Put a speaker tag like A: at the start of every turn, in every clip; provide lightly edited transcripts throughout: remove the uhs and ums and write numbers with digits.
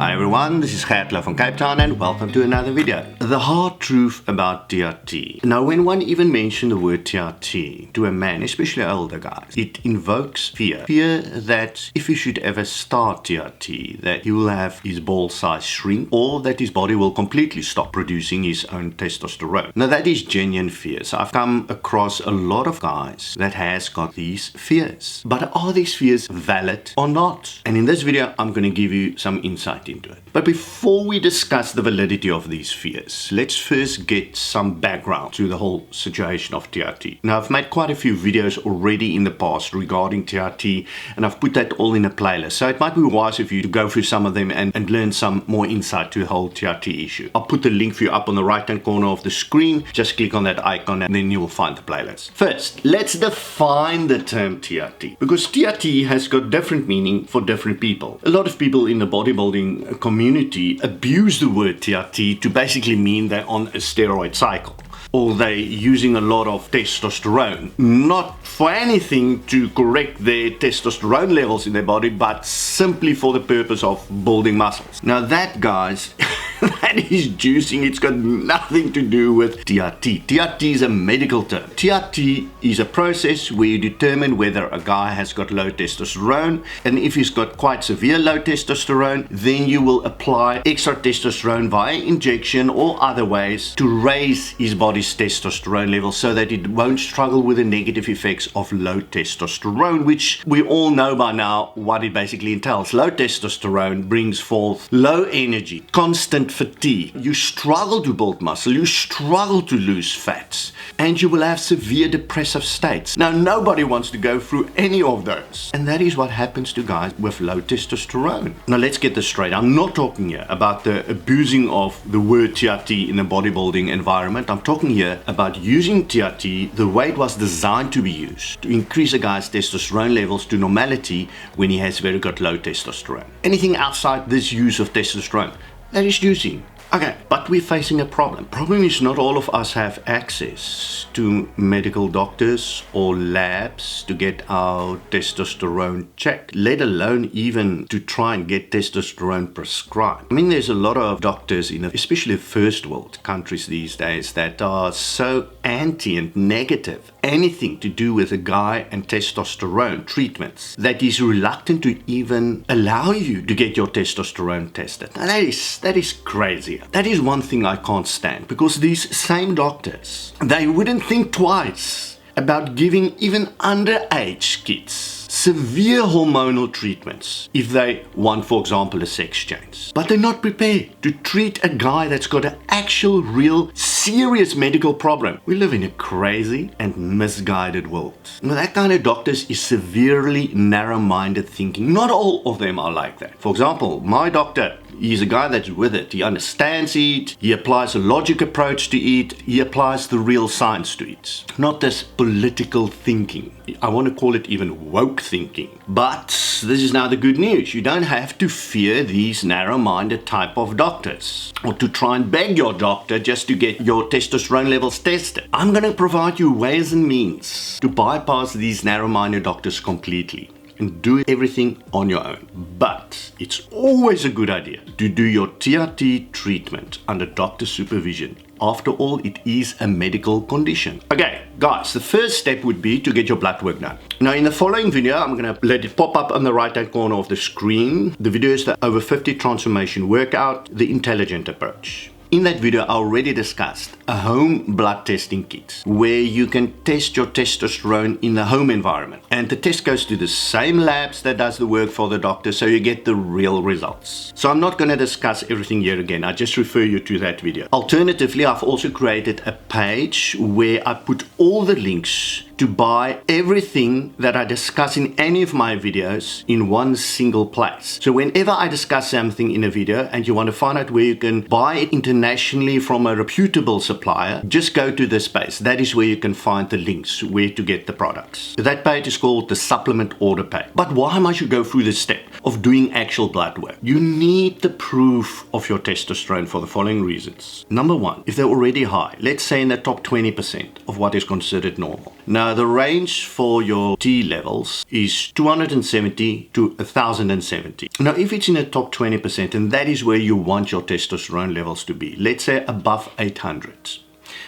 A: Hi everyone, this is Gertler from Cape Town and welcome to another video. The hard truth about TRT. Now when one even mentions the word TRT to a man, especially older guys, it invokes fear. Fear that if he should ever start TRT, that he will have his ball size shrink or that his body will completely stop producing his own testosterone. Now that is genuine fears. I've come across a lot of guys that has got these fears. But are these fears valid or not? And in this video, I'm going to give you some insight into it. But before we discuss the validity of these fears, let's first get some background to the whole situation of TRT. Now, I've made quite a few videos already in the past regarding TRT, and I've put that all in a playlist. So it might be wise of you to go through some of them and learn some more insight to the whole TRT issue. I'll put the link for you up on the right-hand corner of the screen. Just click on that icon and then you will find the playlist. First, let's define the term TRT, because TRT has got different meaning for different people. A lot of people in the bodybuilding community abuse the word TRT to basically mean they're on a steroid cycle, or they're using a lot of testosterone, not for anything to correct their testosterone levels in their body, but simply for the purpose of building muscles. Now that, guys, that is juicing. It's got nothing to do with TRT. TRT is a medical term. TRT is a process where you determine whether a guy has got low testosterone, and if he's got quite severe low testosterone, then you will apply extra testosterone via injection or other ways to raise his body's testosterone level so that it won't struggle with the negative effects of low testosterone, which we all know by now what it basically entails. Low testosterone brings forth low energy, constant fatigue. You struggle to build muscle, you struggle to lose fats, and you will have severe depressive states. Now, nobody wants to go through any of those, and that is what happens to guys with low testosterone. Now, let's get this straight. I'm not talking here about the abusing of the word TRT in a bodybuilding environment. I'm talking here about using TRT the way it was designed to be used, to increase a guy's testosterone levels to normality when he has very good low testosterone. Anything outside this use of testosterone, that is juicing. Okay, but we're facing a problem. Problem is not all of us have access to medical doctors or labs to get our testosterone checked, let alone even to try and get testosterone prescribed. I mean, there's a lot of doctors in especially first world countries these days that are so anti and negative anything to do with a guy and testosterone treatments that is reluctant to even allow you to get your testosterone tested. Now that is crazy. That is one thing I can't stand, because these same doctors, they wouldn't think twice about giving even underage kids severe hormonal treatments if they want, for example, a sex change. But they're not prepared to treat a guy that's got an actual, real, serious medical problem. We live in a crazy and misguided world. Now, that kind of doctors is severely narrow-minded thinking. Not all of them are like that. For example, my doctor, he's a guy that's with it. He understands it. He applies a logic approach to it. He applies the real science to it. Not this political thinking. I want to call it even woke thinking. But this is now the good news. You don't have to fear these narrow-minded type of doctors, or to try and beg your doctor just to get your testosterone levels tested. I'm going to provide you ways and means to bypass these narrow-minded doctors completely and do everything on your own. But it's always a good idea to do your TRT treatment under doctor supervision. After all, it is a medical condition. Okay, guys, the first step would be to get your blood work done. Now, in the following video, I'm going to let it pop up on the right-hand corner of the screen. The video is the over 50 transformation workout, the intelligent approach. In that video, I already discussed a home blood testing kit where you can test your testosterone in the home environment. And the test goes to the same labs that does the work for the doctor, so you get the real results. So I'm not going to discuss everything here again. I just refer you to that video. Alternatively, I've also created a page where I put all the links to buy everything that I discuss in any of my videos in one single place. So whenever I discuss something in a video and you want to find out where you can buy it internationally from a reputable supplier, just go to this page. That is where you can find the links where to get the products. That page is called the supplement order page. But why must you go through the step of doing actual blood work? You need the proof of your testosterone for the following reasons. Number one, if they're already high, let's say in the top 20% of what is considered normal. Now, Now, the range for your T levels is 270 to 1070. Now, if it's in the top 20%, and that is where you want your testosterone levels to be, let's say above 800.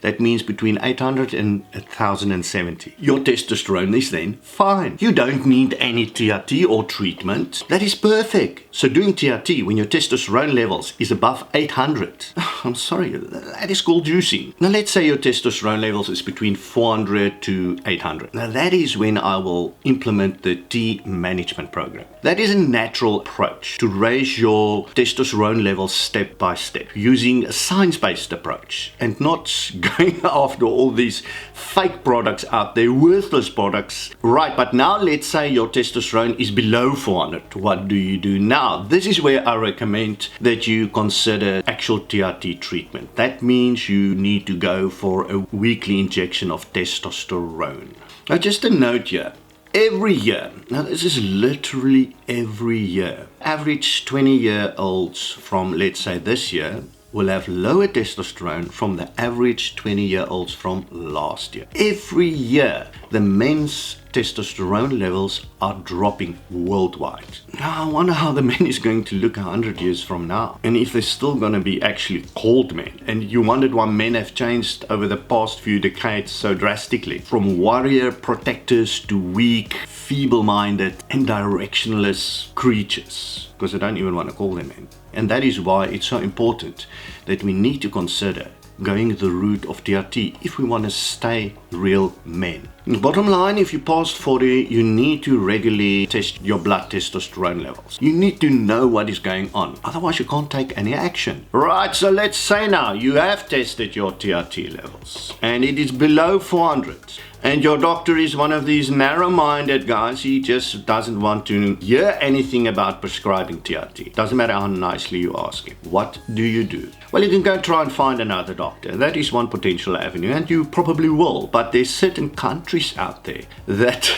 A: That means between 800 and 1070. Your testosterone is then fine. You don't need any TRT or treatment. That is perfect. So doing TRT when your testosterone levels is above 800, I'm sorry, that is called juicing. Now let's say your testosterone levels is between 400 to 800. Now that is when I will implement the T management program. That is a natural approach to raise your testosterone levels step by step using a science-based approach and not going after all these fake products out there, worthless products. Right, but now let's say your testosterone is below 400. What do you do now? This is where I recommend that you consider actual TRT treatment. That means you need to go for a weekly injection of testosterone. Now just a note here. Every year, now this is literally every year, average 20-year-olds from, let's say, this year will have lower testosterone from the average 20-year-olds from last year. Every year, the men's testosterone levels are dropping worldwide. Now, I wonder how the man is going to look 100 years from now. And if they're still going to be actually called men. And you wondered why men have changed over the past few decades so drastically. From warrior protectors to weak, feeble-minded, and directionless creatures. Because I don't even want to call them men. And that is why it's so important that we need to consider going the route of TRT if we want to stay real men. Bottom line, if you past 40, you need to regularly test your blood testosterone levels. You need to know what is going on, otherwise you can't take any action. Right, so let's say now you have tested your TRT levels and it is below 400. And your doctor is one of these narrow-minded guys. He just doesn't want to hear anything about prescribing TRT. Doesn't matter how nicely you ask him. What do you do? Well, you can go try and find another doctor. That is one potential avenue, and you probably will. But there's certain countries out there that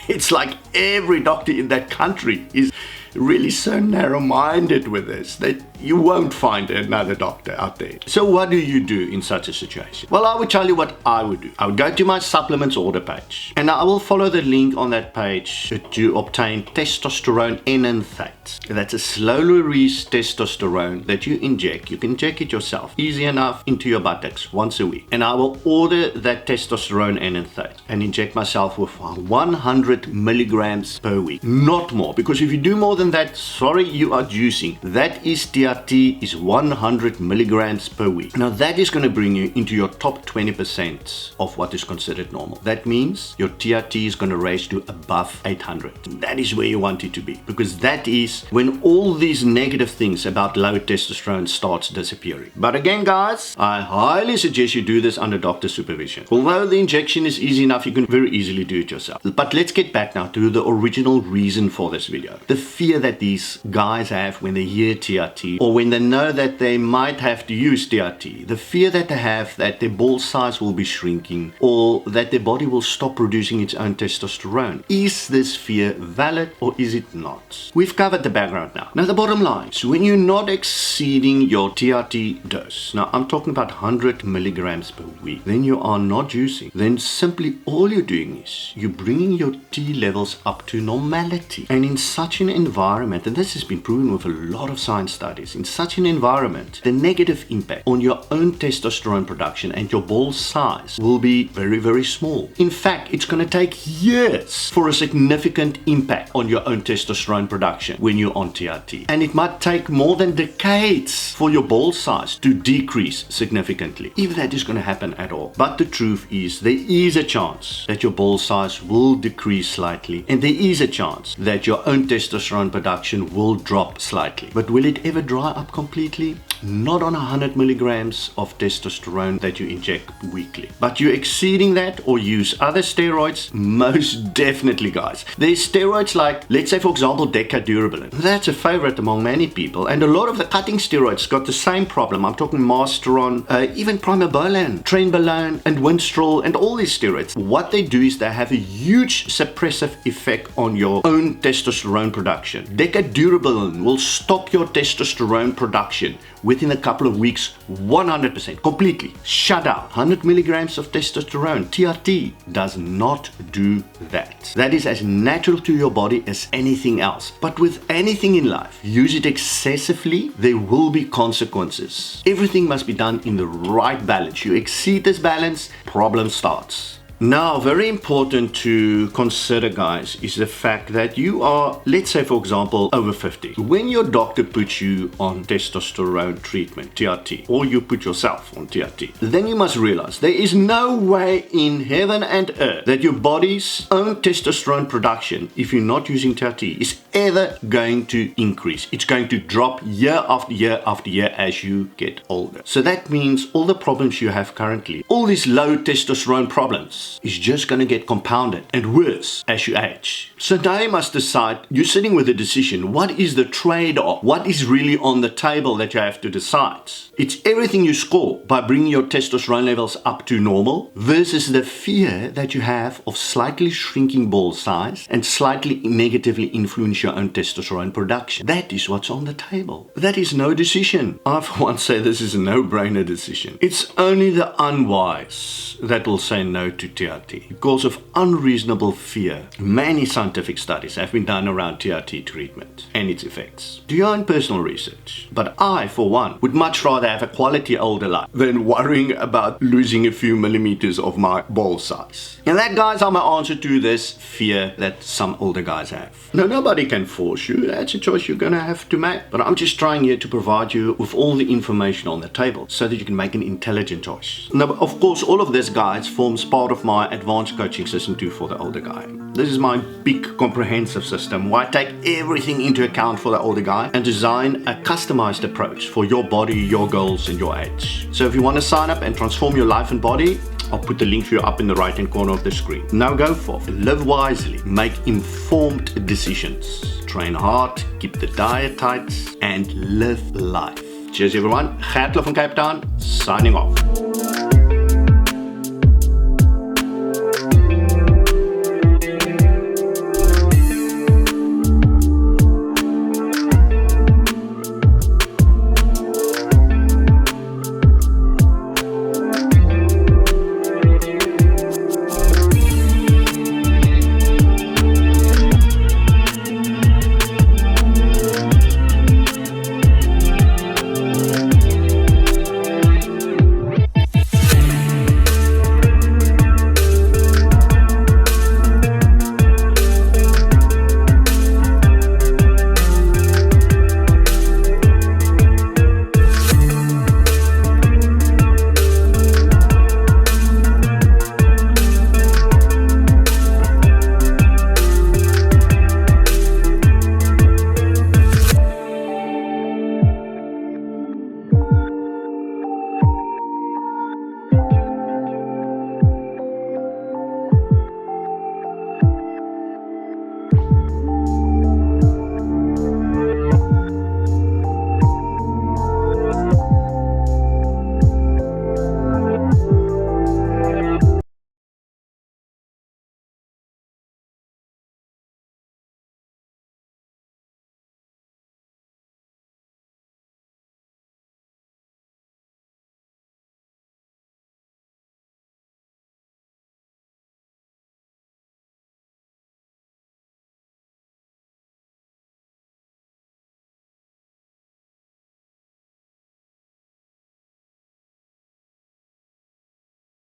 A: it's like every doctor in that country is really so narrow-minded with this that you won't find another doctor out there. So what do you do in such a situation? Well, I would tell you what I would do. I would go to my supplements order page and I will follow the link on that page to obtain testosterone enanthate. That's a slowly released testosterone that you inject. You can inject it yourself, easy enough, into your buttocks once a week. And I will order that testosterone enanthate and inject myself with 100 milligrams per week, not more, because if you do more than that, sorry, you are juicing. That is TRT is 100 milligrams per week. Now that is going to bring you into your top 20% of what is considered normal. That means your TRT is going to raise to above 800. That is where you want it to be, because that is when all these negative things about low testosterone starts disappearing. But again, guys, I highly suggest you do this under doctor supervision. Although the injection is easy enough, you can very easily do it yourself. But let's get back now to the original reason for this video. The fear that these guys have when they hear TRT, or when they know that they might have to use TRT. The fear that they have that their ball size will be shrinking, or that their body will stop producing its own testosterone. Is this fear valid or is it not? We've covered the background now. Now the bottom line is when you're not exceeding your TRT dose, now I'm talking about 100 milligrams per week, then you are not juicing. Then simply all you're doing is you're bringing your T levels up to normality. And in such an environment, and this has been proven with a lot of science studies, in such an environment, the negative impact on your own testosterone production and your ball size will be very, very small. In fact, it's going to take years for a significant impact on your own testosterone production when you're on TRT. And it might take more than decades for your ball size to decrease significantly, if that is going to happen at all. But the truth is, there is a chance that your ball size will decrease slightly, and there is a chance that your own testosterone production will drop slightly. But will it ever dry up completely? Not on 100 milligrams of testosterone that you inject weekly. But you're exceeding that or use other steroids, most definitely, guys. There's steroids like, let's say for example, decadurabolin. That's a favorite among many people, and a lot of the cutting steroids got the same problem. I'm talking Masteron, even Primobolan, Trenbolone, and Winstrol, and all these steroids. What they do is they have a huge suppressive effect on your own testosterone production. Decadurabolin will stop your testosterone production within a couple of weeks 100%, completely shut out 100 milligrams of testosterone. TRT does not do that. That is as natural to your body as anything else. But with anything in life, use it excessively, there will be consequences. Everything must be done in the right balance. You exceed this balance, problem starts. Now, very important to consider, guys, is the fact that you are, let's say, for example, over 50. When your doctor puts you on testosterone treatment, TRT, or you put yourself on TRT, then you must realize there is no way in heaven and earth that your body's own testosterone production, if you're not using TRT, is ever going to increase. It's going to drop year after year after year as you get older. So that means all the problems you have currently, all these low testosterone problems, is just going to get compounded and worse as you age. So now you must decide, you're sitting with a decision. What is the trade-off? What is really on the table that you have to decide? It's everything you score by bringing your testosterone levels up to normal versus the fear that you have of slightly shrinking ball size and slightly negatively influence your own testosterone production. That is what's on the table. That is no decision. I for one say this is a no-brainer decision. It's only the unwise that will say no to TRT because of unreasonable fear. Many scientific studies have been done around TRT treatment and its effects. Do your own personal research. But I, for one, would much rather have a quality older life than worrying about losing a few millimeters of my ball size. And that, guys, are my answer to this fear that some older guys have. No, nobody can force you. That's a choice you're gonna have to make. But I'm just trying here to provide you with all the information on the table so that you can make an intelligent choice. Now, of course, all of this, guys, forms part of my advanced coaching system too for the older guy. This is my big comprehensive system where I take everything into account for the older guy and design a customized approach for your body, your goals and your age. So if you want to sign up and transform your life and body, I'll put the link for you up in the right hand corner of the screen. Now go forth, live wisely, make informed decisions, train hard, keep the diet tight and live life. Cheers everyone, Gert van Cape Town, signing off.